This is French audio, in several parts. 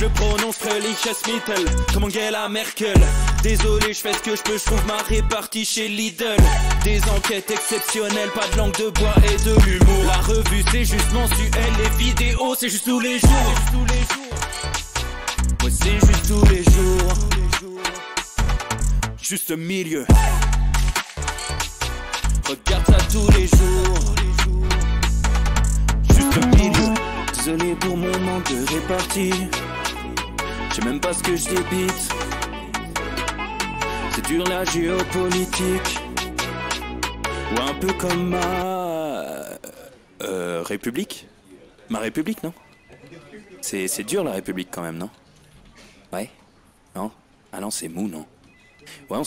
Je prononce Mittel comme Angela Merkel. Désolé, je fais ce que je peux, je trouve ma répartie chez Lidl. Des enquêtes exceptionnelles, pas de langue de bois et de l'humour. La revue c'est juste mensuel, les vidéos c'est juste tous les jours. Ouais, c'est juste tous les jours. Juste milieu. Regarde ça tous les jours. Juste milieu. Désolé pour mon manque de répartie. Je sais même pas ce que je débite. C'est dur la géopolitique. Ou un peu comme ma... République. Ma République, non? C'est dur la République quand même, non? Ouais? Non? Ah non, c'est mou, non? Ouais,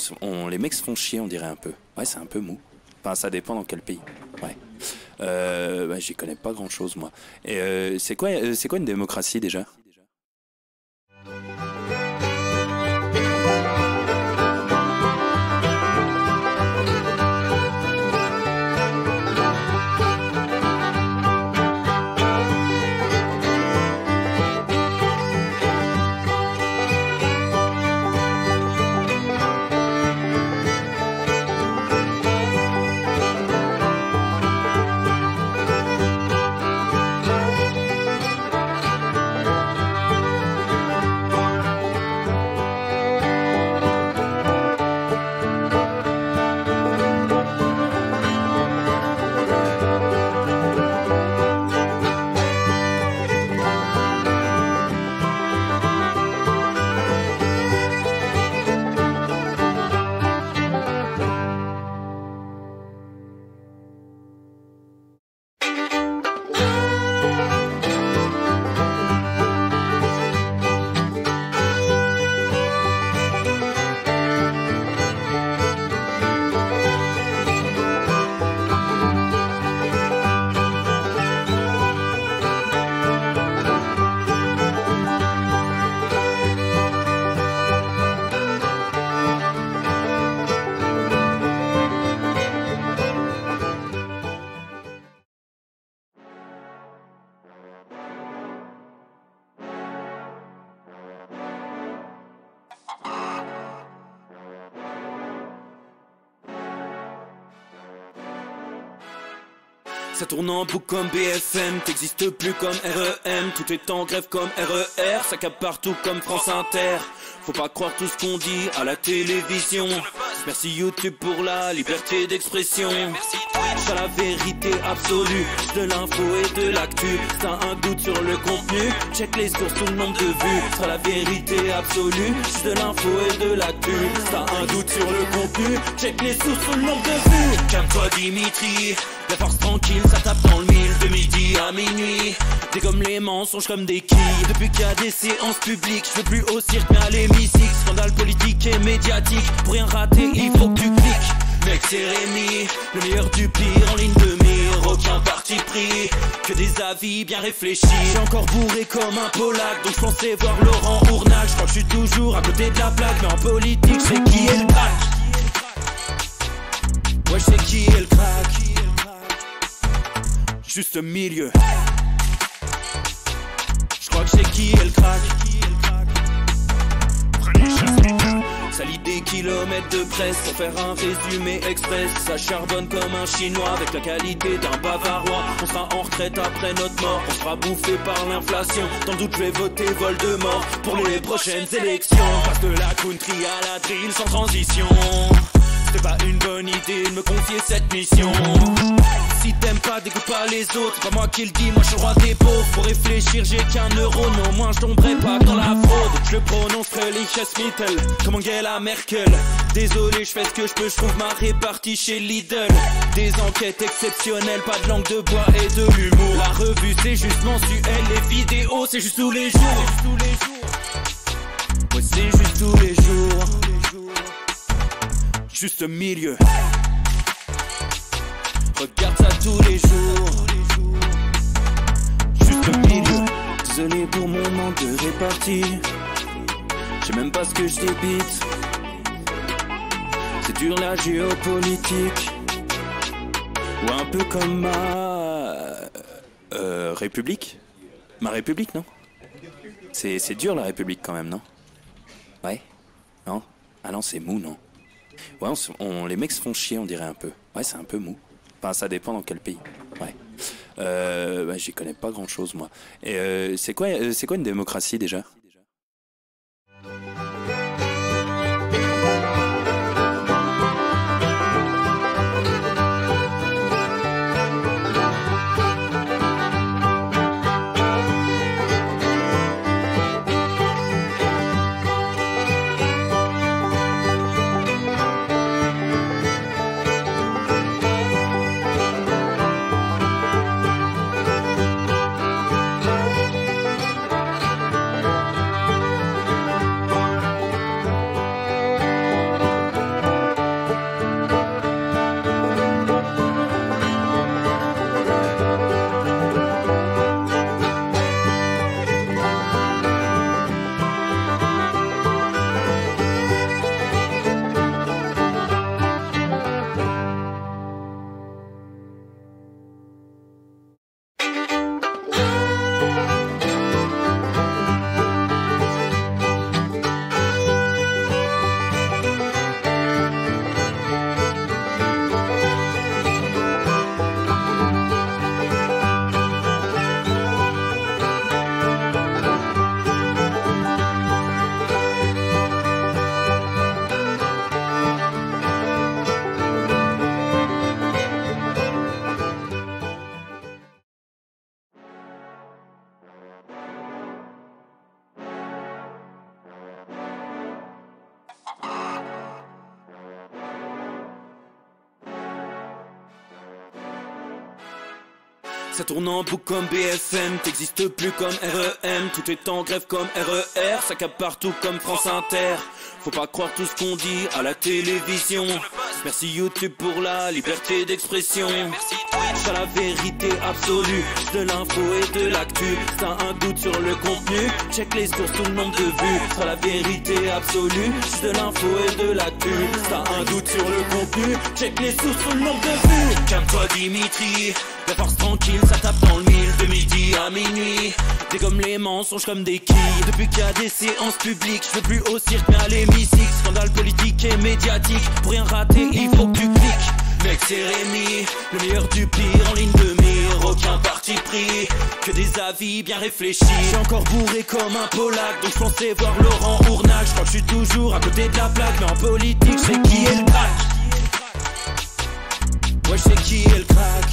les mecs se font chier, on dirait un peu. Ouais, c'est un peu mou. Enfin, ça dépend dans quel pays. Ouais. Bah, j'y connais pas grand chose, moi. Et c'est quoi une démocratie déjà? Ça tourne en boucle comme BFM, t'existes plus comme REM. Tout est en grève comme RER, ça capte partout comme France Inter. Faut pas croire tout ce qu'on dit à la télévision. Merci YouTube pour la liberté d'expression. C'est la vérité absolue, de l'info et de l'actu. T'as un doute sur le contenu, check les sources, tout le nombre de vues. C'est la vérité absolue, de l'info et de l'actu. T'as un doute sur le contenu, check les sources, tout le nombre de vues. Calme-toi Dimitri, la force tranquille, ça tape dans le mille. De midi à minuit, t'es comme les mensonges comme des quilles. Depuis qu'il y a des séances publiques, je veux plus au cirque mais à l'hémicycle. Scandale politique et médiatique, pour rien rater il faut que tu cliques. Mec c'est Rémi, le meilleur du pire en ligne de mire. Aucun parti pris, que des avis bien réfléchis. J'ai encore bourré comme un Polac, donc je pensais voir Laurent Ournac. Je crois que je suis toujours à côté de la plaque, mais en politique c'est qui est le crack. Ouais je sais qui est le crack. Juste milieu. Je crois que c'est qui est le crack. Ça lit des kilomètres de presse pour faire un résumé express. Ça charbonne comme un chinois avec la qualité d'un bavarois. On sera en retraite après notre mort, on sera bouffé par l'inflation. Dans le doute je vais voter Voldemort pour les prochaines élections. Passe de la country à la drill sans transition. C'est pas une bonne idée de me confier cette mission. Si t'aimes pas, dégoûte pas les autres. C'est pas moi qui le dis, moi je suis le roi des pauvres. Pour réfléchir, j'ai qu'un euro, non, moins je tomberai pas dans la fraude. Je prononce Mittel comme Angela Merkel. Désolé, je fais ce que je peux, je trouve ma répartie chez Lidl. Des enquêtes exceptionnelles, pas de langue de bois et de l'humour. La revue c'est juste mensuel, les vidéos c'est juste tous les jours. Ouais, c'est juste tous les jours. Juste milieu. Regarde ça tous les jours. Juste milieu. Désolé pour mon manque de répartie. Je sais même pas ce que je débite. C'est dur la géopolitique. Ou un peu comme ma... République. Ma République, non? C'est dur la République quand même, non? Ouais? Non? Ah non, c'est mou, non? Ouais, les mecs se font chier, on dirait un peu. Ouais, c'est un peu mou. Enfin, ça dépend dans quel pays. Ouais. Bah, j'y connais pas grand chose, moi. Et c'est quoi une démocratie déjà? Ça tourne en boucle comme BFM, t'existes plus comme REM, tout est en grève comme RER, ça capte partout comme France Inter. Faut pas croire tout ce qu'on dit à la télévision. Merci YouTube pour la liberté d'expression. C'est la vérité absolue, de l'info et de l'actu. T'as un doute sur le contenu, check les sources, tout le nombre de vues. C'est la vérité absolue, de l'info et de l'actu. T'as un doute sur le contenu, check les sources, tout le nombre de vues. Calme-toi Dimitri, la force tranquille, ça tape dans le mille. De midi à minuit, t'es comme les mensonges comme des quilles. Depuis qu'il y a des séances publiques, je veux plus au cirque mais à l'hémicycle. Scandale politique et médiatique, pour rien rater il faut que tu cliques. Mec c'est Rémi, le meilleur du pire en ligne de mire. Aucun parti pris, que des avis bien réfléchis. J'ai encore bourré comme un Polac, donc je pensais voir Laurent Ournac. Je crois que je suis toujours à côté de la plaque, mais en politique je sais qui est le crack. Ouais je sais qui est le crack.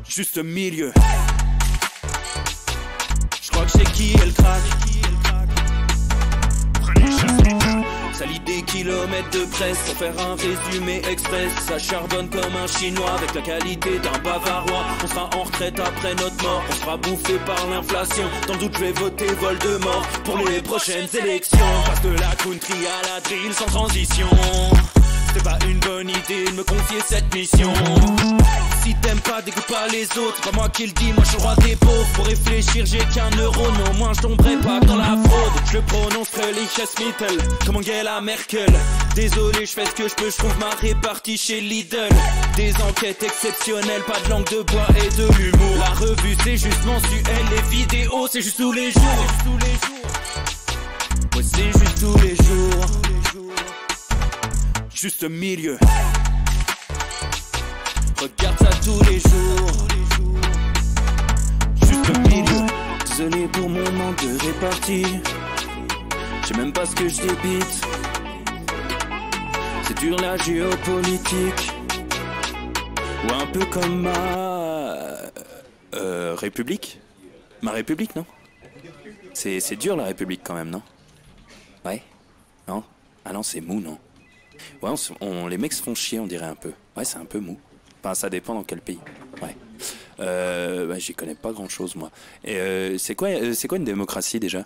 Juste milieu. Je crois que je sais qui est le crack. Ça lit des kilomètres de presse pour faire un résumé express. Ça charbonne comme un chinois avec la qualité d'un bavarois. On sera en retraite après notre mort, on sera bouffé par l'inflation. Dans le doute je vais voter Voldemort pour les prochaines élections. Passe de la country à la drill sans transition. C'est pas une bonne idée de me confier cette mission. Si t'aimes pas, dégoûte pas les autres. C'est pas moi qui le dis, moi je suis le roi des pauvres. Pour réfléchir, j'ai qu'un euro, non, moins je tomberai pas dans la fraude. Je le prononce Mittel, comme Angela Merkel. Désolé, je fais ce que je peux, je trouve ma répartie chez Lidl. Des enquêtes exceptionnelles, pas de langue de bois et de l'humour. La revue c'est juste mensuel, les vidéos c'est juste tous les jours. Ouais, c'est juste tous les jours. Juste milieu. Regarde ça tous les jours. Juste milieu. Désolé pour mon manque de répartie. Je sais même pas ce que je débite. C'est dur la géopolitique. Ou un peu comme ma République. Ma République, non? C'est dur la République quand même, non? Ouais? Non? Ah non, c'est mou, non? Ouais, les mecs se font chier, on dirait un peu. Ouais, c'est un peu mou. Enfin, ça dépend dans quel pays. Ouais. Bah, j'y connais pas grand chose, moi. Et c'est quoi une démocratie déjà?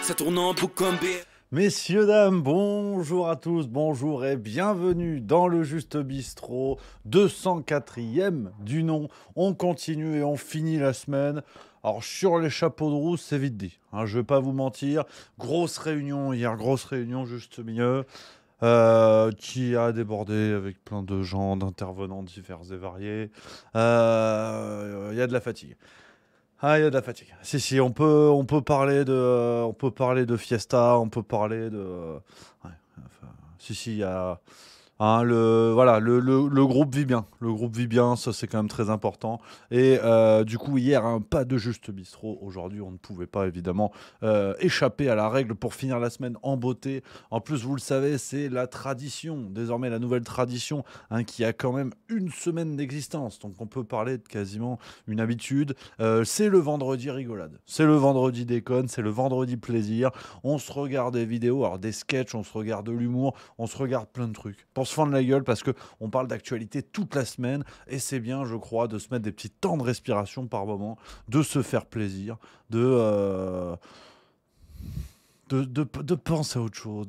Ça tourne en boucle comme BFM. Messieurs, dames, bonjour à tous, bonjour et bienvenue dans le Juste Bistrot, 204e du nom. On continue et on finit la semaine. Alors sur les chapeaux de roue, c'est vite dit, hein, je vais pas vous mentir. Grosse réunion hier, grosse réunion juste milieu, qui a débordé avec plein de gens, d'intervenants divers et variés. Il y a de la fatigue. Ah, il y a de la fatigue. Si, on peut parler de fiesta, on peut parler de... ouais, enfin, il y a... hein, le groupe vit bien. Le groupe vit bien, ça c'est quand même très important. Et du coup, hier, pas de Juste Bistrot. Aujourd'hui, on ne pouvait pas évidemment échapper à la règle pour finir la semaine en beauté. En plus, vous le savez, c'est la tradition, désormais la nouvelle tradition, qui a quand même une semaine d'existence. Donc on peut parler de quasiment une habitude. C'est le vendredi rigolade. C'est le vendredi déconne, c'est le vendredi plaisir. On se regarde des vidéos, alors des sketchs, on se regarde de l'humour, on se regarde plein de trucs. Pour se fendre la gueule parce qu'on parle d'actualité toute la semaine et c'est bien, je crois, de se mettre des petits temps de respiration par moment, de se faire plaisir, de penser à autre chose,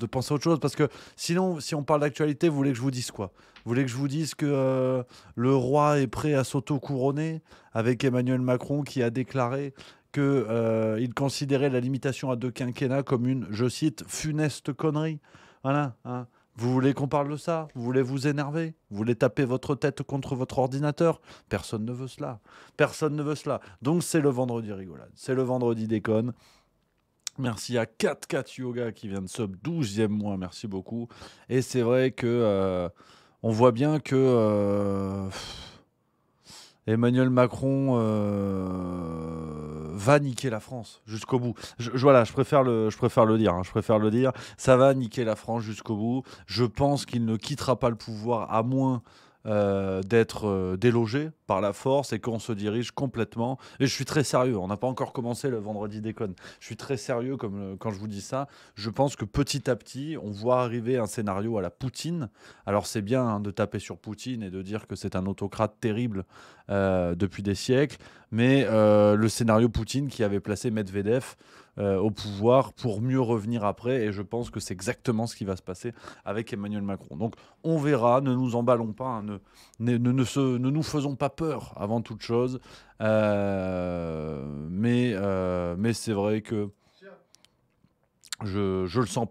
parce que sinon, si on parle d'actualité, vous voulez que je vous dise quoi? Vous voulez que je vous dise que le roi est prêt à s'auto-couronner avec Emmanuel Macron qui a déclaré qu'il considérait la limitation à 2 quinquennats comme une, je cite, funeste connerie. Voilà, hein. Vous voulez qu'on parle de ça? Vous voulez vous énerver? Vous voulez taper votre tête contre votre ordinateur? Personne ne veut cela. Personne ne veut cela. Donc c'est le vendredi rigolade. C'est le vendredi déconne. Merci à 4 Yoga qui vient de sub 12e mois. Merci beaucoup. Et c'est vrai que on voit bien que Emmanuel Macron va niquer la France jusqu'au bout. Voilà, je préfère le dire. Je préfère le dire. Ça va niquer la France jusqu'au bout. Je pense qu'il ne quittera pas le pouvoir à moins d'être délogé par la force et qu'on se dirige complètement. Et je suis très sérieux. On n'a pas encore commencé le vendredi déconne. Je suis très sérieux quand je vous dis ça. Je pense que petit à petit, on voit arriver un scénario à la Poutine. Alors c'est bien de taper sur Poutine et de dire que c'est un autocrate terrible depuis des siècles, mais le scénario Poutine qui avait placé Medvedev au pouvoir pour mieux revenir après, et je pense que c'est exactement ce qui va se passer avec Emmanuel Macron. Donc on verra, ne nous emballons pas, ne nous faisons pas peur avant toute chose, mais c'est vrai que je le sens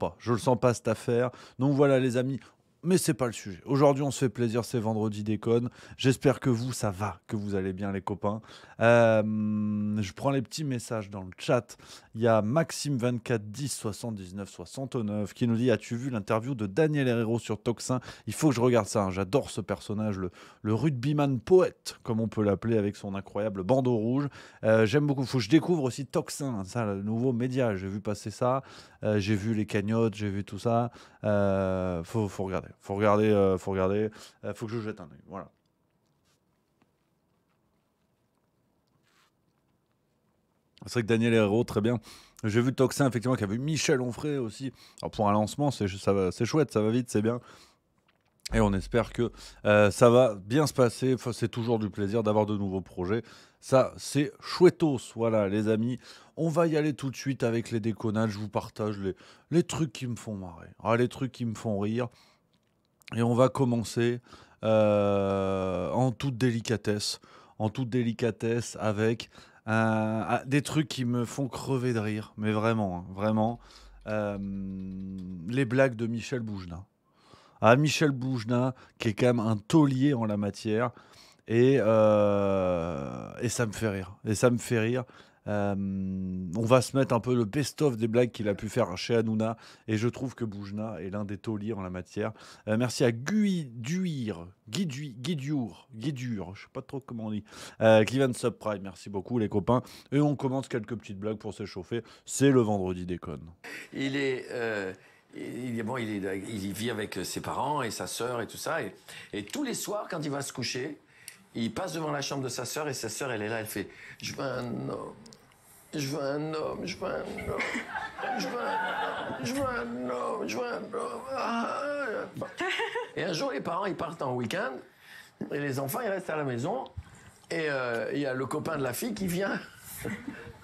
pas cette affaire. Donc voilà les amis. Mais c'est pas le sujet. Aujourd'hui, on se fait plaisir, c'est vendredi déconne. J'espère que vous, ça va, que vous allez bien les copains. Je prends les petits messages dans le chat. Il y a Maxime 24 10 79 69 qui nous dit: as-tu vu l'interview de Daniel Herrero sur Toxin? Il faut que je regarde ça. J'adore ce personnage, le rugbyman poète, comme on peut l'appeler, avec son incroyable bandeau rouge. J'aime beaucoup. Faut que je découvre aussi Toxin, ça, le nouveau média. J'ai vu passer ça. J'ai vu les cagnottes, j'ai vu tout ça. Faut regarder. Faut que je jette un œil. Voilà. C'est vrai que Daniel Herrero, très bien. J'ai vu Toxin, effectivement, qui avait eu Michel Onfray aussi. Alors pour un lancement, c'est chouette, ça va vite, c'est bien. Et on espère que ça va bien se passer. Enfin, c'est toujours du plaisir d'avoir de nouveaux projets. Ça, c'est chouettos. Voilà, les amis. On va y aller tout de suite avec les déconnades. Je vous partage les trucs qui me font marrer. Les trucs qui me font rire. Et on va commencer en toute délicatesse. En toute délicatesse avec des trucs qui me font crever de rire. Mais vraiment, vraiment. Les blagues de Michel Boujna. Michel Boujna, qui est quand même un taulier en la matière. Et ça me fait rire. On va se mettre un peu le best-of des blagues qu'il a pu faire chez Hanouna. Et je trouve que Boujna est l'un des tauliers en la matière. Merci à Guidur, je sais pas trop comment on dit, qui vient de Subprime. Merci beaucoup les copains. Et on commence quelques petites blagues pour s'échauffer. C'est le vendredi déconne. Il vit avec ses parents et sa sœur et tout ça. Et tous les soirs, quand il va se coucher, il passe devant la chambre de sa sœur et sa sœur, elle est là, elle fait: je veux un homme, je veux un homme, je veux un homme, je veux un homme, je veux un homme, je veux un homme. Bon. Et un jour, les parents, ils partent en week-end et les enfants, ils restent à la maison. Et il y a le copain de la fille qui vient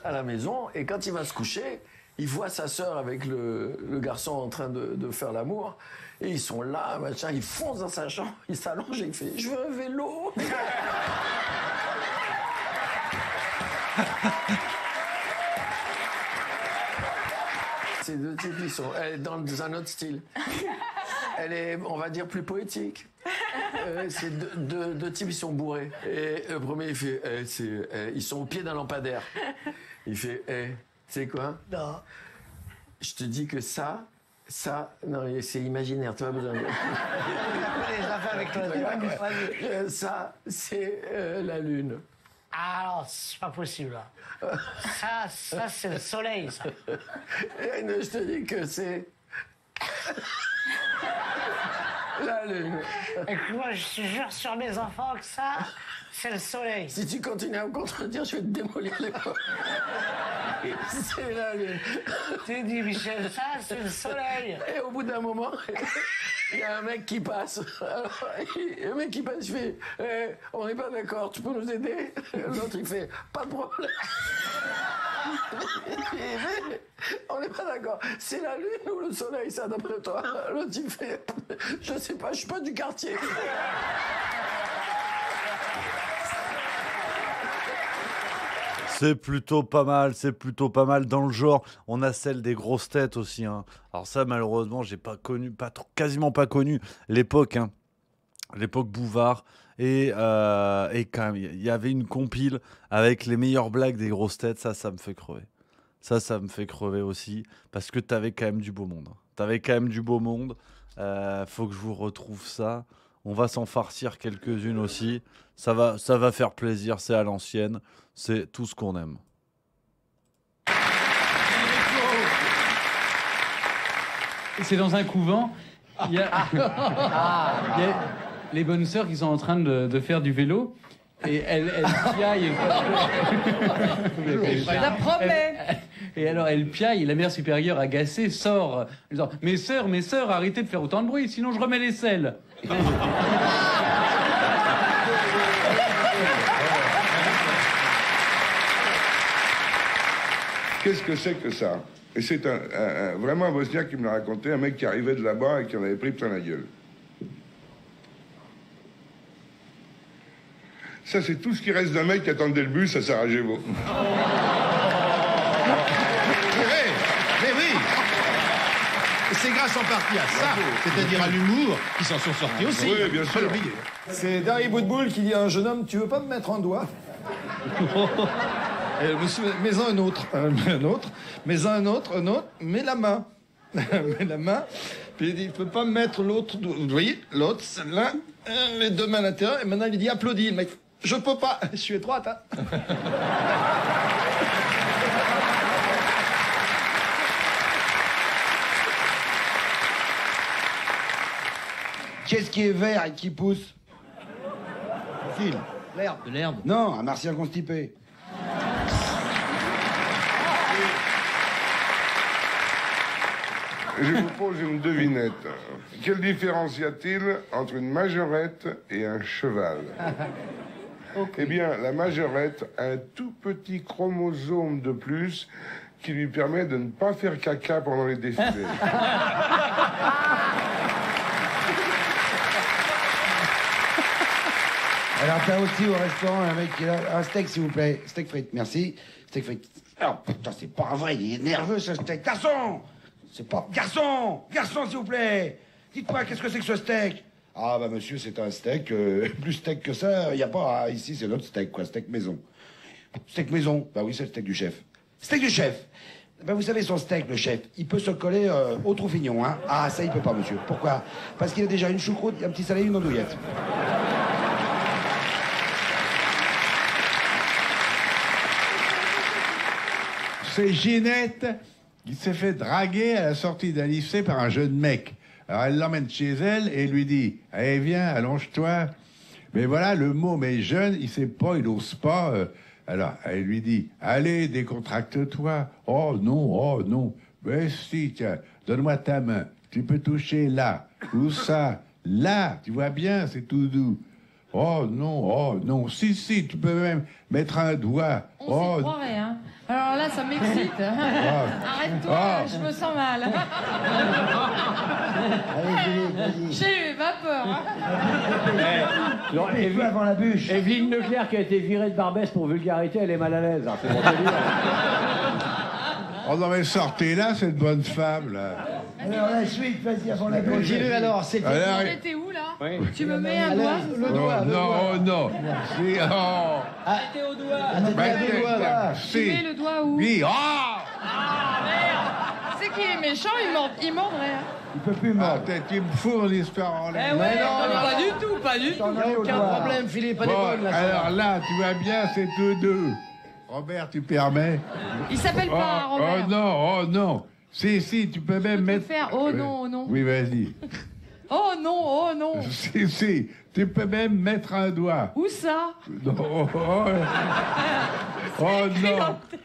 à la maison. Et quand il va se coucher, il voit sa sœur avec le garçon en train de faire l'amour. Et ils sont là, machin, il fonce dans sa chambre, il s'allonge et il fait « Je veux un vélo !» Ces deux types, elle est dans un autre style. Elle est, on va dire, plus poétique. C'est deux types, ils sont bourrés. Et le premier, il fait ils sont au pied d'un lampadaire. Il fait tu sais quoi? Non. Je te dis que ça, non, c'est imaginaire, tu as besoin de... avec toi. Ça, c'est la lune. Ah non, c'est pas possible. Ça c'est le soleil, ça. Et je te dis que c'est... la lune. Et que moi, je te jure sur mes enfants que ça, c'est le soleil. Si tu continues à me contredire, je vais te démolir les poches. C'est la lune. Tu dis, Michel, ça, c'est le soleil. Et au bout d'un moment, il y a un mec qui passe. Alors, le mec qui passe, je fais on n'est pas d'accord, tu peux nous aider? L'autre, il fait pas de problème. On n'est pas d'accord. C'est la lune ou le soleil, ça, d'après toi? L'autre, il fait je sais pas, je suis pas du quartier. C'est plutôt pas mal, c'est plutôt pas mal dans le genre. On a celle des grosses têtes aussi. Hein. Alors ça, malheureusement, j'ai pas connu, quasiment pas connu l'époque. Hein. L'époque Bouvard. Et quand même, il y avait une compile avec les meilleures blagues des grosses têtes. Ça me fait crever. Ça me fait crever aussi. Parce que t'avais quand même du beau monde. Faut que je vous retrouve ça. On va s'en farcir quelques-unes aussi. Ça va faire plaisir, c'est à l'ancienne. C'est tout ce qu'on aime. C'est dans un couvent. Il y a les bonnes sœurs qui sont en train de faire du vélo. Et elles piaillent. Je la promets. Et alors elle piaille, et la mère supérieure agacée sort en disant « Mes sœurs, arrêtez de faire autant de bruit, sinon je remets les selles. » Qu'est-ce que c'est que ça? Et c'est vraiment un Bosniaque qui me l'a raconté, un mec qui arrivait de là-bas et qui en avait pris plein la gueule. Ça, c'est tout ce qui reste d'un mec qui attendait le bus à Sarajevo. Mais oui. C'est grâce en partie à ça, c'est-à-dire à l'humour, qu'ils s'en sont sortis aussi. Oui, bien sûr. C'est Dari Boudboul qui dit à un jeune homme, tu veux pas me mettre un doigt? Monsieur, mets un autre, mets un autre, mets la main. Mets la main. Puis il dit, il peut pas me mettre l'autre, vous voyez, l'autre, celle-là, les deux mains à l'intérieur, et maintenant il dit, applaudis, le mec. Je peux pas, je suis étroite, hein. Qu'est-ce qui est vert et qui pousse? Le fil. L'herbe. De l'herbe. Non, un martien constipé. Je vous pose une devinette. Quelle différence y a-t-il entre une majorette et un cheval? Eh bien, la majorette a un tout petit chromosome de plus qui lui permet de ne pas faire caca pendant les défilés. Alors, t'as aussi au restaurant un mec qui a un steak, s'il vous plaît. Steak frites, merci. Steak frites. Alors, putain, c'est pas vrai, il est nerveux, ce steak. Garçon! C'est pas... Garçon! Garçon, s'il vous plaît! Dites-moi, qu'est-ce que c'est que ce steak? Ah, bah, monsieur, c'est un steak. Plus steak que ça, il n'y a pas... Ah, ici, c'est notre steak, quoi. Steak maison. Steak maison? Bah oui, c'est le steak du chef. Steak du chef! Ben, vous savez, son steak, le chef, il peut se coller au Trouffignon, hein? Ah, ça, il peut pas, monsieur. Pourquoi? Parce qu'il a déjà une choucroute, un petit salé, une andouillette. C'est Ginette qui s'est fait draguer à la sortie d'un lycée par un jeune mec. Alors elle l'emmène chez elle et lui dit « Allez, viens, allonge-toi. » Mais voilà, le mot « mais jeune », il sait pas, il ose pas. Alors elle lui dit « Allez, décontracte-toi. »« Oh non. »« Mais si, tiens, donne-moi ta main. Tu peux toucher là. Ou ça. Là, tu vois bien, c'est tout doux. » Oh non, si, tu peux même mettre un doigt. On s'y croirait, hein. Alors là, ça m'excite. Arrête-toi, je me sens mal. Allez, Philippe, vas-y. J'ai eu vapeur. Hein. Mets-toi avant la bûche. Evelyne Leclerc qui a été virée de Barbès pour vulgarité, elle est mal à l'aise. Hein, c'est bon, c'est dire. Oh non, mais sortez là, cette bonne femme, là. Alors la suite, vas-y, avant la bûche. Continue alors, c'est T'es où, là? Oui. Tu me mets un doigt? le doigt. Non. C'est... Oh. Arrêtez au doigt. Ah, Bah, le doigt, là. Tu mets le doigt où? Oui, oh. Ah, merde! C'est qu'il est méchant, il mordrait. Hein. Il peut plus Ah, mordre. tu me fous en espérant. Eh ouais, pas du tout, pas du tout. T'en as Aucun problème, Philippe, pas des Bon, bonnes là. alors là, tu vois bien, c'est eux deux. Robert, tu permets? Il s'appelle pas Robert. Oh non. Si, tu peux même Je peux mettre... faire oh non. Oui, vas-y. Oh non. Si, tu peux même mettre un doigt. Où ça? Non,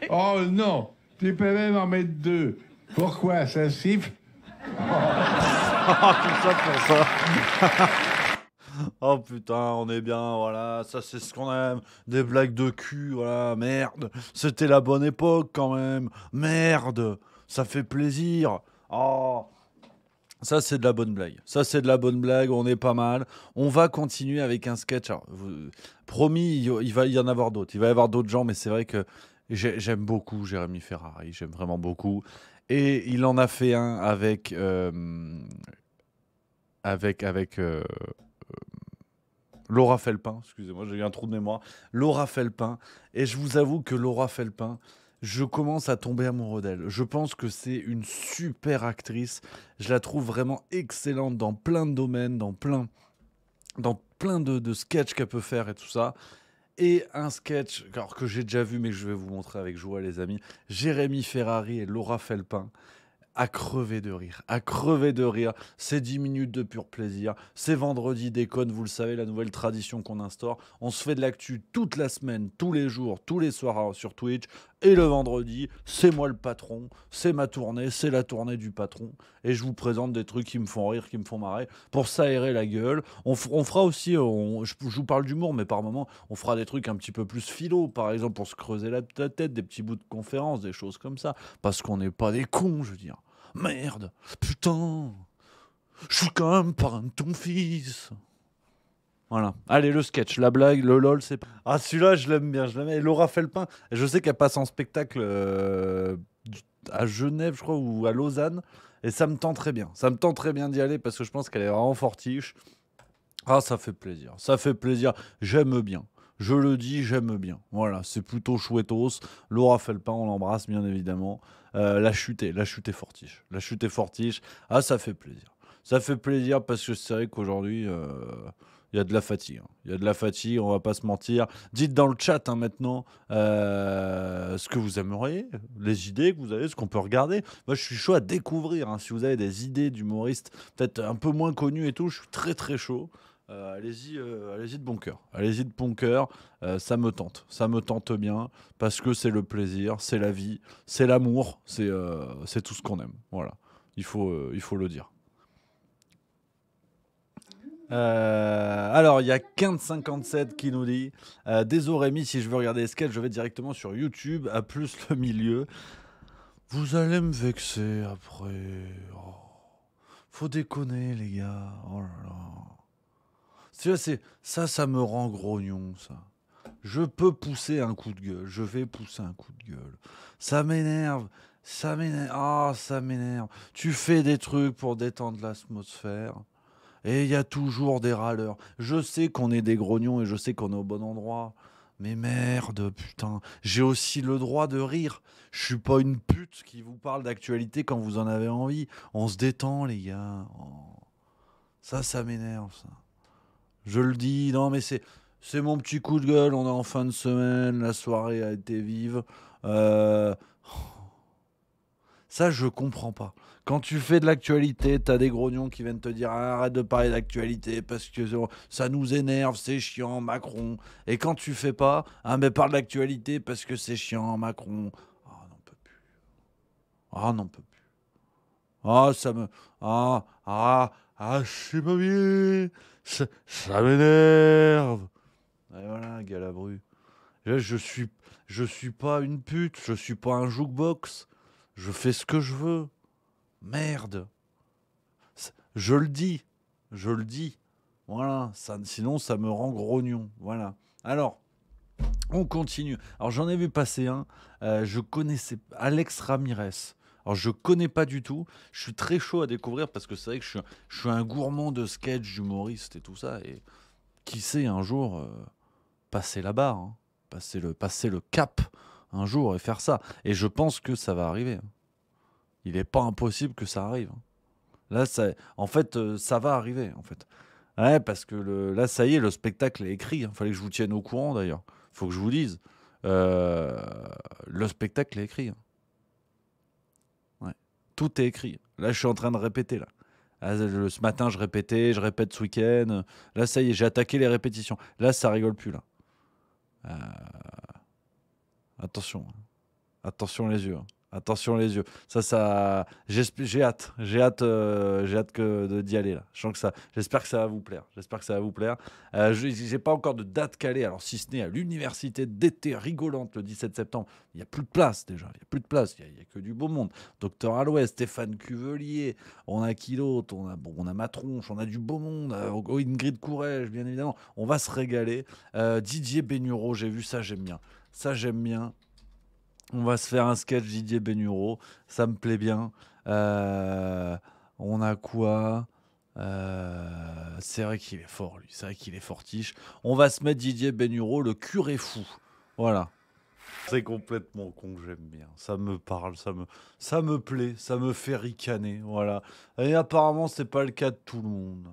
oh non, tu peux même en mettre deux. Pourquoi? Ça siffle? Tout ça pour ça. Oh putain, on est bien, voilà, ça c'est ce qu'on aime. Des blagues de cul, voilà, merde. C'était la bonne époque quand même. Merde, ça fait plaisir. Oh, ça c'est de la bonne blague. Ça c'est de la bonne blague, on est pas mal. On va continuer avec un sketch. Alors, promis, il va y en avoir d'autres. Il va y avoir d'autres gens, mais c'est vrai que j'aime beaucoup Jérémy Ferrari, j'aime vraiment beaucoup. Et il en a fait un avec Laura Felpin, excusez-moi, j'ai eu un trou de mémoire. Laura Felpin. Et je vous avoue que Laura Felpin, je commence à tomber amoureux d'elle. Je pense que c'est une super actrice. Je la trouve vraiment excellente dans plein de domaines, dans plein de sketchs qu'elle peut faire et tout ça. Et un sketch alors, que j'ai déjà vu, mais que je vais vous montrer avec joie, les amis. Jérémy Ferrari et Laura Felpin. À crever de rire, à crever de rire. C'est 10 minutes de pur plaisir. C'est vendredi déconne, vous le savez, la nouvelle tradition qu'on instaure. On se fait de l'actu toute la semaine, tous les jours, tous les soirs sur Twitch. Et le vendredi, c'est moi le patron, c'est ma tournée, c'est la tournée du patron. Et je vous présente des trucs qui me font rire, qui me font marrer, pour s'aérer la gueule. On fera aussi, je vous parle d'humour, mais par moments, on fera des trucs un petit peu plus philo, par exemple, pour se creuser la tête, des petits bouts de conférences, des choses comme ça. Parce qu'on n'est pas des cons, je veux dire. Merde, putain, je suis quand même parrain de ton fils. Voilà. Allez, le sketch, la blague, le lol, c'est... Ah, celui-là, je l'aime bien, Et Laura Felpin, je sais qu'elle passe en spectacle à Genève, je crois, ou à Lausanne, et ça me tend très bien. Ça me tend très bien d'y aller, parce que je pense qu'elle est vraiment fortiche. Ah, ça fait plaisir, j'aime bien. Je le dis, j'aime bien. Voilà, c'est plutôt chouettos. Laura Felpin, on l'embrasse bien évidemment. La chute est fortiche. Ah, ça fait plaisir. Ça fait plaisir parce que c'est vrai qu'aujourd'hui, il y a de la fatigue. Il y a de la fatigue, on va pas se mentir. Dites dans le chat maintenant ce que vous aimeriez, les idées que vous avez, ce qu'on peut regarder. Moi, je suis chaud à découvrir. Si vous avez des idées d'humoristes peut-être un peu moins connus et tout, je suis très très chaud. Allez-y de bon cœur. Ça me tente bien parce que c'est le plaisir, c'est la vie, c'est l'amour, c'est tout ce qu'on aime. Voilà, il faut le dire. Alors, il y a 1557 qui nous dit désolé Rémi, si je veux regarder les sketchs, je vais directement sur YouTube, à plus le milieu. Vous allez me vexer après. Oh. Faut déconner, les gars. Oh là là. Tu vois, ça me rend grognon, ça. Je peux pousser un coup de gueule. Je vais pousser un coup de gueule. Ça m'énerve. Ah, ça m'énerve. Tu fais des trucs pour détendre l'atmosphère. Et il y a toujours des râleurs. Je sais qu'on est des grognons et je sais qu'on est au bon endroit. Mais merde, putain. J'ai aussi le droit de rire. Je suis pas une pute qui vous parle d'actualité quand vous en avez envie. On se détend, les gars. Oh. Ça m'énerve, ça. Je le dis, non mais c'est mon petit coup de gueule, on est en fin de semaine, la soirée a été vive. Ça, je comprends pas. Quand tu fais de l'actualité, t'as des grognons qui viennent te dire arrête de parler d'actualité parce que ça nous énerve, c'est chiant, Macron. Et quand tu fais pas, mais parle d'actualité parce que c'est chiant, Macron. Ah, n'en peut plus. Ah, ça me... Ah, c'est pas bien. Ça m'énerve. Et voilà, Galabru. Je suis pas une pute, je suis pas un jukebox. Je fais ce que je veux. Merde. Je le dis. Je le dis. Voilà. Sinon, ça me rend grognon. Voilà. Alors, on continue. Alors, j'en ai vu passer un. Je connaissais Alex Ramirez. Alors, je connais pas du tout. Je suis très chaud à découvrir parce que c'est vrai que je suis un gourmand de sketch, d'humoriste et tout ça. Et qui sait un jour passer la barre, hein. Passer le cap un jour et faire ça. Et je pense que ça va arriver, hein. Il n'est pas impossible que ça arrive, hein. Là, en fait, ça va arriver, en fait. Ouais, parce que là, ça y est, le spectacle est écrit. Il fallait que je vous tienne au courant, d'ailleurs. Il faut que je vous dise. Le spectacle est écrit, hein. Ouais. Tout est écrit. Là, je suis en train de répéter, là. Ce matin, je répète ce week-end. Là, ça y est, j'ai attaqué les répétitions. Là, ça rigole plus, là. Attention. Attention les yeux. Attention les yeux. J'ai hâte d'y aller là. J'espère que ça va vous plaire. J'ai pas encore de date calée. Alors si ce n'est à l'université d'été rigolante le 17 septembre, il y a plus de place déjà. Il y a plus de place. Il y a que du beau monde. Docteur Alouest, Stéphane Cuvelier. On a qui d'autre ? On a Matronche. On a du beau monde. Ingrid Courrèges, bien évidemment. On va se régaler. Didier Bénureau, j'ai vu ça, j'aime bien. On va se faire un sketch Didier Bénureau, ça me plaît bien. On a quoi ? C'est vrai qu'il est fort, lui. C'est vrai qu'il est fortiche. On va se mettre Didier Bénureau, le curé fou. Voilà. C'est complètement con que j'aime bien. Ça me parle, ça me plaît, ça me fait ricaner. Voilà. Et apparemment, c'est pas le cas de tout le monde.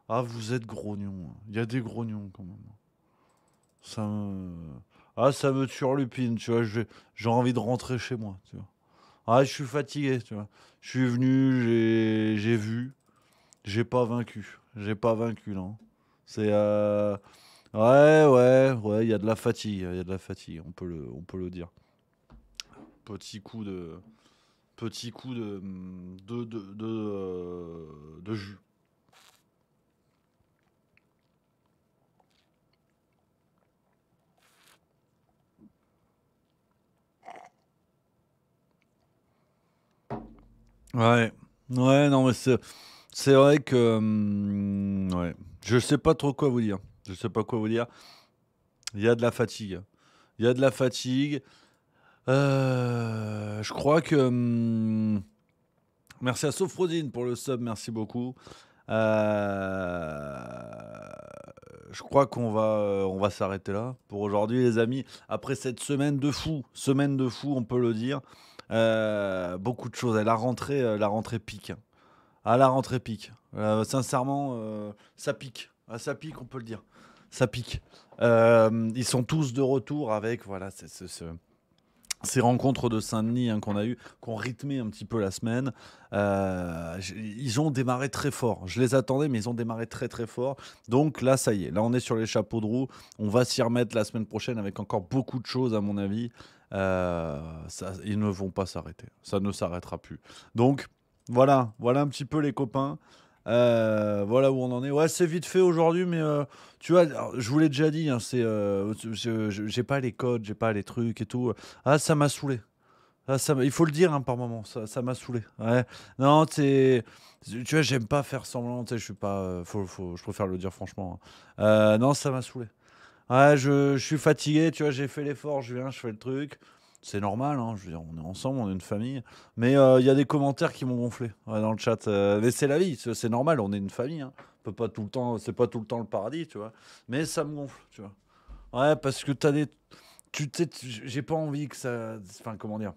Ah, vous êtes grognons. Il y a des grognons quand même. Ça me turlupine, tu vois. J'ai envie de rentrer chez moi, tu vois. Ah, je suis fatigué, tu vois. Je suis venu, j'ai vu. J'ai pas vaincu, non. C'est ouais, il y a de la fatigue, on peut le dire. Petit coup de jus. Ouais, non, mais c'est vrai que ouais, je sais pas trop quoi vous dire. Il y a de la fatigue. Je crois que merci à Sophrodine pour le sub, merci beaucoup. Je crois qu'on va s'arrêter là pour aujourd'hui, les amis. Après cette semaine de fou, on peut le dire. Beaucoup de choses. La rentrée pique, hein. La rentrée pique. Sincèrement, ça pique. Ça pique, on peut le dire. Ça pique. Ils sont tous de retour avec voilà, ces rencontres de Saint-Denis, hein, qu'on a eues, qui ont rythmé un petit peu la semaine. Ils ont démarré très fort. Je les attendais, mais ils ont démarré très très fort. Donc là, ça y est. Là, on est sur les chapeaux de roue. On va s'y remettre la semaine prochaine avec encore beaucoup de choses, à mon avis. Ils ne vont pas s'arrêter. Ça ne s'arrêtera plus. Donc, voilà un petit peu les copains. Voilà où on en est. Ouais, c'est vite fait aujourd'hui, mais tu vois, alors, je vous l'ai déjà dit, hein, j'ai pas les codes, j'ai pas les trucs et tout. Ah, ça m'a saoulé. Il faut le dire, hein, par moment, ça m'a saoulé. Ouais. Non, tu vois, j'aime pas faire semblant. Je suis pas. Je préfère le dire franchement, hein. Non, ça m'a saoulé. Ouais, je suis fatigué. Tu vois, j'ai fait l'effort, je fais le truc. C'est normal, hein, je veux dire, on est ensemble, on est une famille. Mais il y a des commentaires qui m'ont gonflé, ouais, dans le chat. Mais c'est la vie, c'est normal, on est une famille, hein. On peut pas tout le temps, c'est pas tout le temps le paradis, tu vois. Mais ça me gonfle, tu vois. Ouais, parce que tu sais, j'ai pas envie que ça, enfin, comment dire.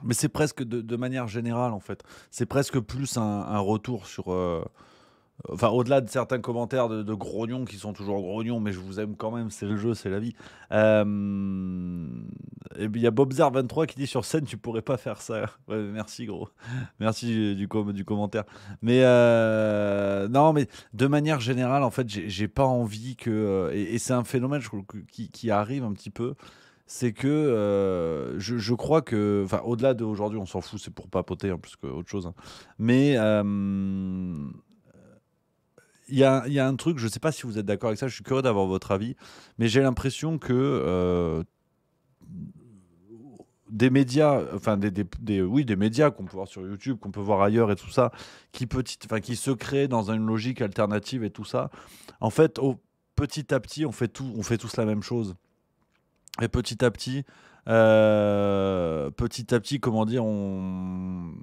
Mais c'est presque de manière générale, en fait. C'est presque plus un retour sur. Enfin, au-delà de certains commentaires de grognons qui sont toujours grognons, mais je vous aime quand même, c'est le jeu, c'est la vie. Et puis il y a Bobzar23 qui dit sur scène, tu pourrais pas faire ça. Ouais, merci gros. Merci du commentaire. Mais non, mais de manière générale, en fait, j'ai pas envie que. Et c'est un phénomène, je trouve, qui arrive un petit peu. C'est que je crois que. Enfin, au-delà d'aujourd'hui, on s'en fout, c'est pour papoter, hein, plus qu'autre chose, hein. Mais. y a un truc, je ne sais pas si vous êtes d'accord avec ça, je suis curieux d'avoir votre avis, mais j'ai l'impression que des médias, enfin des médias qu'on peut voir sur YouTube, qu'on peut voir ailleurs et tout ça, qui se créent dans une logique alternative et tout ça, en fait, petit à petit, on fait tous la même chose. Et petit à petit, comment dire, on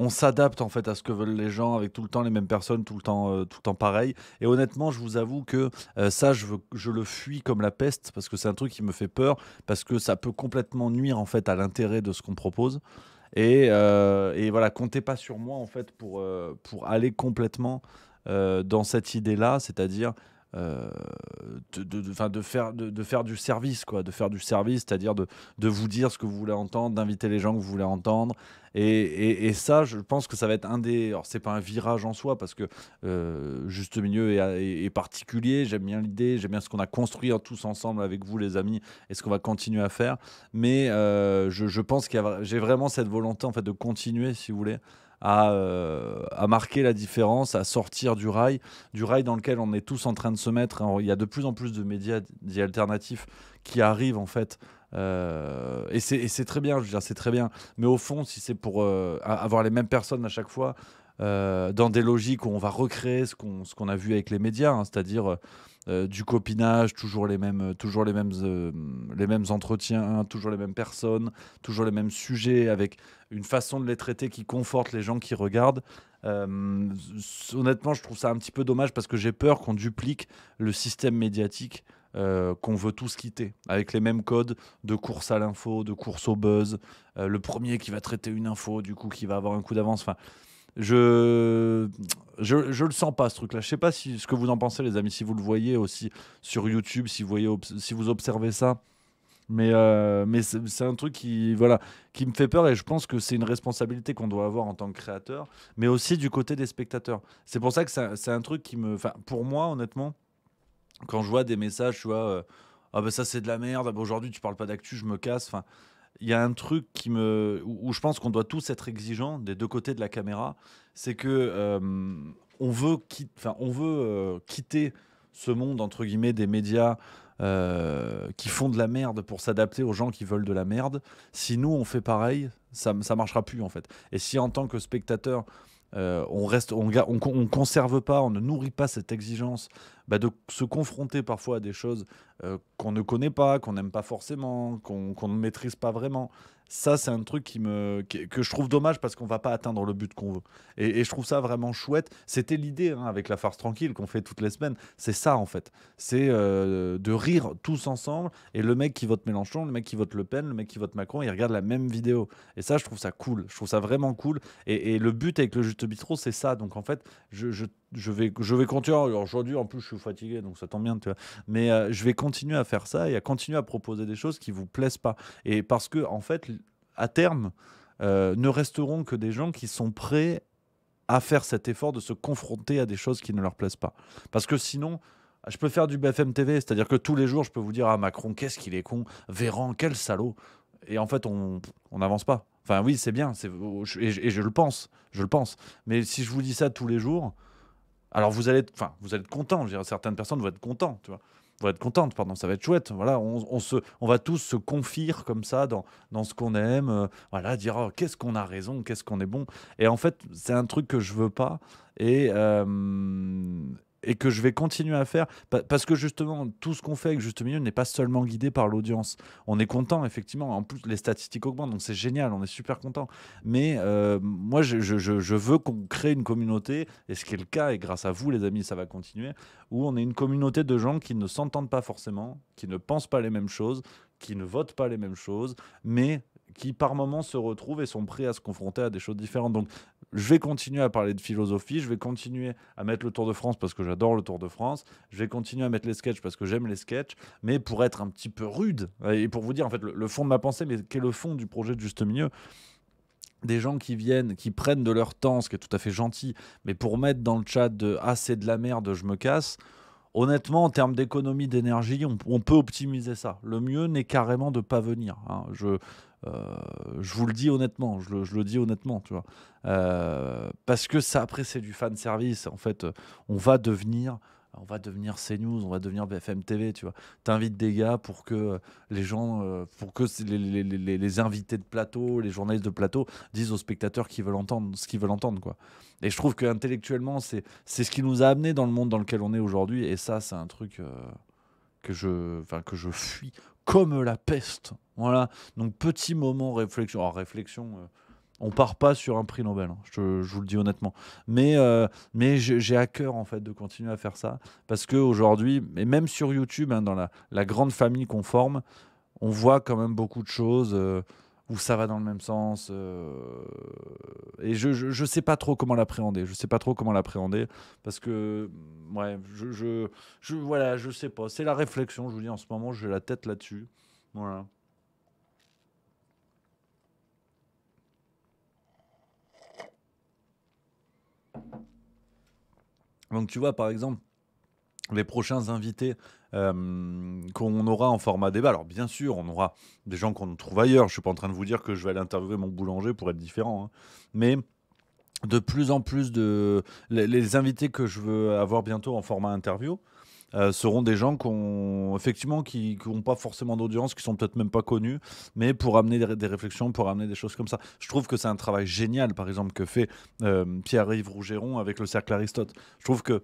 s'adapte en fait à ce que veulent les gens, avec tout le temps les mêmes personnes, tout le temps pareil. Et honnêtement, je vous avoue que ça, je le fuis comme la peste, parce que c'est un truc qui me fait peur, parce que ça peut complètement nuire en fait à l'intérêt de ce qu'on propose. Et voilà, comptez pas sur moi en fait pour aller complètement dans cette idée-là, c'est-à-dire de faire du service, quoi, de faire du service, c'est-à-dire de vous dire ce que vous voulez entendre, d'inviter les gens que vous voulez entendre, et ça, je pense que ça va être alors c'est pas un virage en soi, parce que Juste Milieu est particulier, j'aime bien l'idée, j'aime bien ce qu'on a construit tous ensemble avec vous les amis, et ce qu'on va continuer à faire, mais je pense j'ai vraiment cette volonté en fait de continuer, si vous voulez, à marquer la différence, à sortir du rail dans lequel on est tous en train de se mettre. Il y a de plus en plus de médias dits alternatifs qui arrivent en fait, et c'est très bien, je veux dire, c'est très bien. Mais au fond, si c'est pour avoir les mêmes personnes à chaque fois, dans des logiques où on va recréer ce qu'on a vu avec les médias, hein, c'est-à-dire du copinage, toujours les mêmes entretiens, toujours les mêmes personnes, toujours les mêmes sujets, avec une façon de les traiter qui conforte les gens qui regardent. Honnêtement, je trouve ça un petit peu dommage, parce que j'ai peur qu'on duplique le système médiatique qu'on veut tous quitter, avec les mêmes codes de course à l'info, de course au buzz, le premier qui va traiter une info, du coup qui va avoir un coup d'avance. Enfin, je le sens pas, ce truc-là. Je sais pas ce que vous en pensez, les amis, si vous le voyez aussi sur YouTube, si vous observez ça. Mais c'est un truc qui me fait peur, et je pense que c'est une responsabilité qu'on doit avoir en tant que créateur, mais aussi du côté des spectateurs. C'est pour ça que c'est un truc pour moi, honnêtement, quand je vois des messages, tu vois, ah ben ça c'est de la merde, ah ben aujourd'hui tu parles pas d'actu, je me casse. Enfin, il y a un truc où je pense qu'on doit tous être exigeants des deux côtés de la caméra, c'est que on veut quitter ce monde entre guillemets des médias qui font de la merde pour s'adapter aux gens qui veulent de la merde. Si nous on fait pareil, ça marchera plus en fait. Et si en tant que spectateur on conserve pas, on ne nourrit pas cette exigence de se confronter parfois à des choses qu'on ne connaît pas, qu'on n'aime pas forcément, qu'on ne maîtrise pas vraiment. Ça, c'est un truc que je trouve dommage, parce qu'on va pas atteindre le but qu'on veut. Et je trouve ça vraiment chouette. C'était l'idée, hein, avec la farce tranquille qu'on fait toutes les semaines. C'est ça, en fait. C'est de rire tous ensemble. Et le mec qui vote Mélenchon, le mec qui vote Le Pen, le mec qui vote Macron, il regarde la même vidéo. Et ça, je trouve ça cool. Je trouve ça vraiment cool. Et le but avec le Juste Bistrot, c'est ça. Donc, en fait, je vais continuer. Alors, aujourd'hui, en plus, je suis fatigué, donc ça tombe bien, tu vois. Mais je vais continuer à faire ça et à continuer à proposer des choses qui vous plaisent pas. Et parce que, en fait, à terme, ne resteront que des gens qui sont prêts à faire cet effort de se confronter à des choses qui ne leur plaisent pas. Parce que sinon, je peux faire du BFM TV, c'est-à-dire que tous les jours, je peux vous dire, ah, Macron, qu'est-ce qu'il est con, Véran, quel salaud. Et en fait, on n'avance pas. Enfin, oui, c'est bien, et je le pense. Mais si je vous dis ça tous les jours, alors vous allez être content. Je dirais, certaines personnes vont être contentes, tu vois. Vont être contentes, pardon, ça va être chouette. Voilà, on va tous se confier comme ça dans ce qu'on aime. Voilà, dire oh, qu'est-ce qu'on a raison, qu'est-ce qu'on est bon. Et en fait, c'est un truc que je veux pas. Et que je vais continuer à faire, parce que justement tout ce qu'on fait avec Juste Milieu n'est pas seulement guidé par l'audience. On est content, effectivement, en plus les statistiques augmentent, donc c'est génial, on est super content. Mais moi je veux qu'on crée une communauté, et ce qui est le cas, et grâce à vous les amis ça va continuer, où on est une communauté de gens qui ne s'entendent pas forcément, qui ne pensent pas les mêmes choses, qui ne votent pas les mêmes choses, mais qui par moments se retrouvent et sont prêts à se confronter à des choses différentes. Donc je vais continuer à parler de philosophie, je vais continuer à mettre le Tour de France parce que j'adore le Tour de France, je vais continuer à mettre les sketchs parce que j'aime les sketchs, mais pour être un petit peu rude, et pour vous dire en fait le fond de ma pensée, mais quel est le fond du projet de Juste Milieu. Des gens qui viennent, qui prennent de leur temps, ce qui est tout à fait gentil, mais pour mettre dans le chat de « Ah, c'est de la merde, je me casse », honnêtement, en termes d'économie d'énergie, on peut optimiser ça. Le mieux n'est carrément de ne pas venir. Hein. Je vous le dis honnêtement, je le dis honnêtement, tu vois. Parce que ça, après, c'est du fan service. En fait, on va devenir CNews, on va devenir BFM TV, tu vois. T'invites des gars pour que les gens, pour que les invités de plateau, les journalistes de plateau disent aux spectateurs qu'ils veulent entendre, ce qu'ils veulent entendre, quoi. Et je trouve qu'intellectuellement, c'est ce qui nous a amené dans le monde dans lequel on est aujourd'hui. Et ça, c'est un truc que je fuis comme la peste. Voilà. Donc, petit moment réflexion. Alors, réflexion, on part pas sur un prix Nobel, hein, je vous le dis honnêtement. Mais j'ai à cœur, en fait, de continuer à faire ça. Parce qu'aujourd'hui, et même sur YouTube, hein, dans la grande famille qu'on forme, on voit quand même beaucoup de choses où ça va dans le même sens. Et je sais pas trop comment l'appréhender. Je sais pas trop comment l'appréhender. Parce que, ouais, voilà, je sais pas. C'est la réflexion, je vous dis, en ce moment, j'ai la tête là-dessus. Voilà. Donc tu vois, par exemple, les prochains invités qu'on aura en format débat. Alors bien sûr, on aura des gens qu'on trouve ailleurs. Je ne suis pas en train de vous dire que je vais aller interviewer mon boulanger pour être différent, hein. Mais de plus en plus les invités que je veux avoir bientôt en format interview seront des gens effectivement qui n'ont pas forcément d'audience, qui sont peut-être même pas connus, mais pour amener des réflexions, pour amener des choses comme ça. Je trouve que c'est un travail génial, par exemple, que fait Pierre-Yves Rougeron avec le Cercle Aristote. Je trouve que,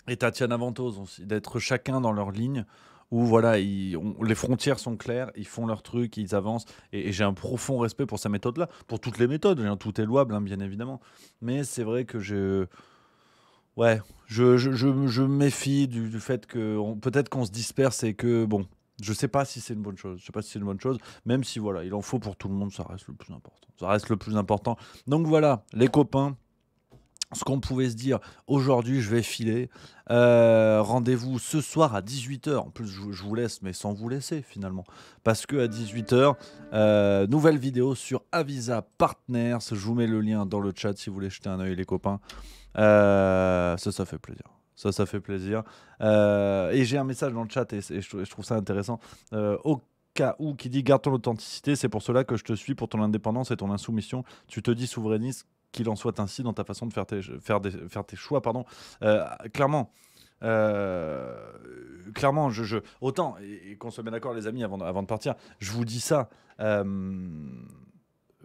et Tatiana Ventose aussi, d'être chacun dans leur ligne, où voilà, les frontières sont claires, ils font leur truc, ils avancent, et j'ai un profond respect pour cette méthode-là, pour toutes les méthodes, hein, tout est louable, hein, bien évidemment. Mais c'est vrai que ouais, je me méfie du fait que peut-être qu'on se disperse et que, bon, je sais pas si c'est une bonne chose. Je sais pas si c'est une bonne chose, même si, voilà, il en faut pour tout le monde, ça reste le plus important. Ça reste le plus important. Donc voilà, les copains, ce qu'on pouvait se dire, aujourd'hui, je vais filer. Rendez-vous ce soir à 18h. En plus, je vous laisse, mais sans vous laisser, finalement. Parce qu'à 18h, nouvelle vidéo sur Avisa Partners. Je vous mets le lien dans le chat si vous voulez jeter un œil, les copains. Ça fait plaisir. Ça fait plaisir. Et j'ai un message dans le chat et je trouve ça intéressant. Au cas où, qui dit garde ton authenticité, c'est pour cela que je te suis pour ton indépendance et ton insoumission. Tu te dis souverainiste, qu'il en soit ainsi dans ta façon de faire tes choix. Pardon. Clairement, autant, et qu'on soit bien d'accord, les amis, avant de partir, je vous dis ça.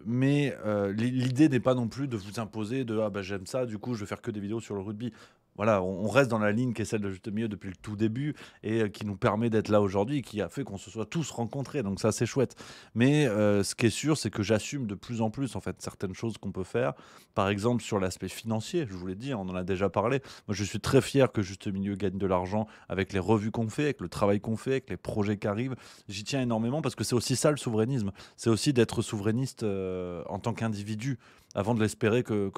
Mais l'idée n'est pas non plus de vous imposer j'aime ça, du coup je vais faire que des vidéos sur le rugby. Voilà, on reste dans la ligne qui est celle de Juste Milieu depuis le tout début et qui nous permet d'être là aujourd'hui, qui a fait qu'on se soit tous rencontrés. Donc ça, c'est chouette. Mais ce qui est sûr, c'est que j'assume de plus en plus en fait certaines choses qu'on peut faire. Par exemple, sur l'aspect financier, je vous l'ai dit, on en a déjà parlé. Moi, je suis très fier que Juste Milieu gagne de l'argent avec les revues qu'on fait, avec le travail qu'on fait, avec les projets qui arrivent. J'y tiens énormément parce que c'est aussi ça le souverainisme. C'est aussi d'être souverainiste en tant qu'individu avant d'espérer que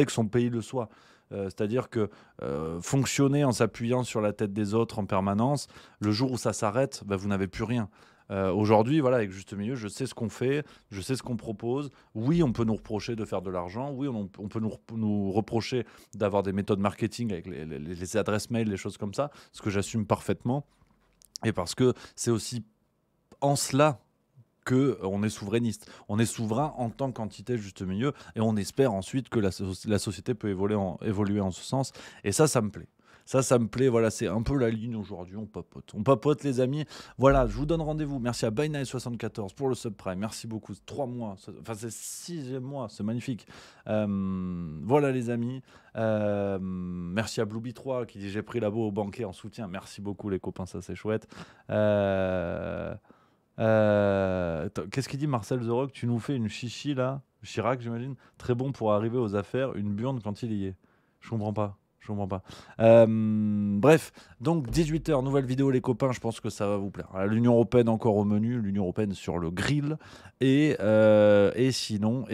son pays le soit. C'est-à-dire que fonctionner en s'appuyant sur la tête des autres en permanence, le jour où ça s'arrête, vous n'avez plus rien. Aujourd'hui, voilà, avec Juste Milieu, je sais ce qu'on fait, je sais ce qu'on propose. Oui, on peut nous reprocher de faire de l'argent. Oui, on peut nous reprocher d'avoir des méthodes marketing avec les adresses mail, les choses comme ça, ce que j'assume parfaitement. Et parce que c'est aussi en cela qu'on est souverainiste. On est souverain en tant qu'entité Juste Milieu et on espère ensuite que la société peut évoluer en ce sens. Et ça me plaît. Ça me plaît. Voilà, c'est un peu la ligne aujourd'hui. On papote, les amis. Voilà, je vous donne rendez-vous. Merci à BuyNice74 pour le subprime. Merci beaucoup. 3 mois. Enfin, c'est 6e mois. C'est magnifique. Voilà, les amis. Merci à Blueby3 qui dit j'ai pris l'abo au banquet en soutien. Merci beaucoup, les copains. Ça, c'est chouette. Qu'est-ce qu'il dit Marcel The Rock? Tu nous fais une chichi là, Chirac j'imagine, très bon pour arriver aux affaires, une burne quand il y est. Je comprends pas. Bref, donc 18h, nouvelle vidéo les copains, je pense que ça va vous plaire. L'Union Européenne encore au menu, l'Union Européenne sur le grill. Et sinon,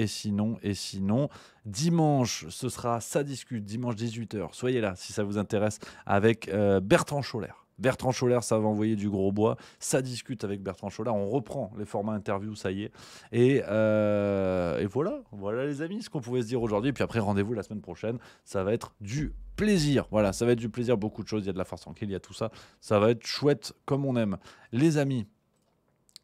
dimanche, ce sera Ça Discute, dimanche 18h. Soyez là si ça vous intéresse avec Bertrand Scholler. Bertrand Scholler, ça va envoyer du gros bois. Ça discute avec Bertrand Scholler. On reprend les formats interview, ça y est. Et voilà les amis, ce qu'on pouvait se dire aujourd'hui. Et puis après, rendez-vous la semaine prochaine. Ça va être du plaisir. Voilà, ça va être du plaisir. Beaucoup de choses. Il y a de la farce tranquille, il y a tout ça. Ça va être chouette comme on aime. Les amis,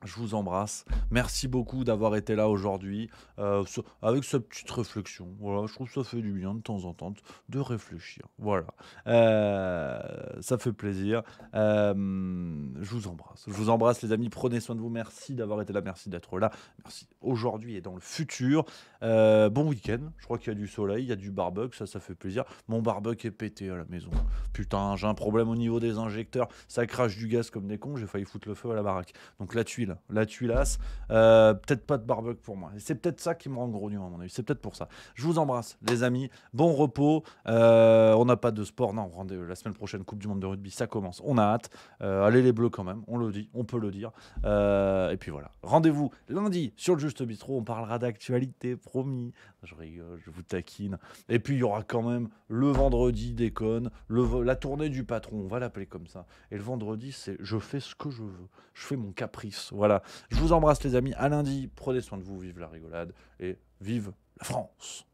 Je vous embrasse. Merci beaucoup d'avoir été là aujourd'hui avec cette petite réflexion. Voilà, je trouve que ça fait du bien de temps en temps de réfléchir. Voilà. Ça fait plaisir. Je vous embrasse. Je vous embrasse, les amis. Prenez soin de vous. Merci d'avoir été là. Merci d'être là. Merci aujourd'hui et dans le futur. Bon week-end. Je crois qu'il y a du soleil, il y a du barbecue. Ça fait plaisir. Mon barbecue est pété à la maison. Putain, j'ai un problème au niveau des injecteurs. Ça crache du gaz comme des cons. J'ai failli foutre le feu à la baraque. Donc la tuilasse, peut-être pas de barbecue pour moi. C'est peut-être ça qui me rend grognon à mon avis. C'est peut-être pour ça. Je vous embrasse, les amis. Bon repos. On n'a pas de sport. Non, rendez-vous la semaine prochaine, Coupe du Monde de rugby, ça commence. On a hâte. Allez les Bleus quand même. On le dit, on peut le dire. Et puis voilà. Rendez-vous lundi sur le Juste Bistrot. On parlera d'actualité, promis. Je rigole, je vous taquine. Et puis il y aura quand même le vendredi déconne, la tournée du patron. On va l'appeler comme ça. Et le vendredi, c'est je fais ce que je veux. Je fais mon caprice. Voilà. Je vous embrasse, les amis. À lundi. Prenez soin de vous. Vive la rigolade. Et vive la France.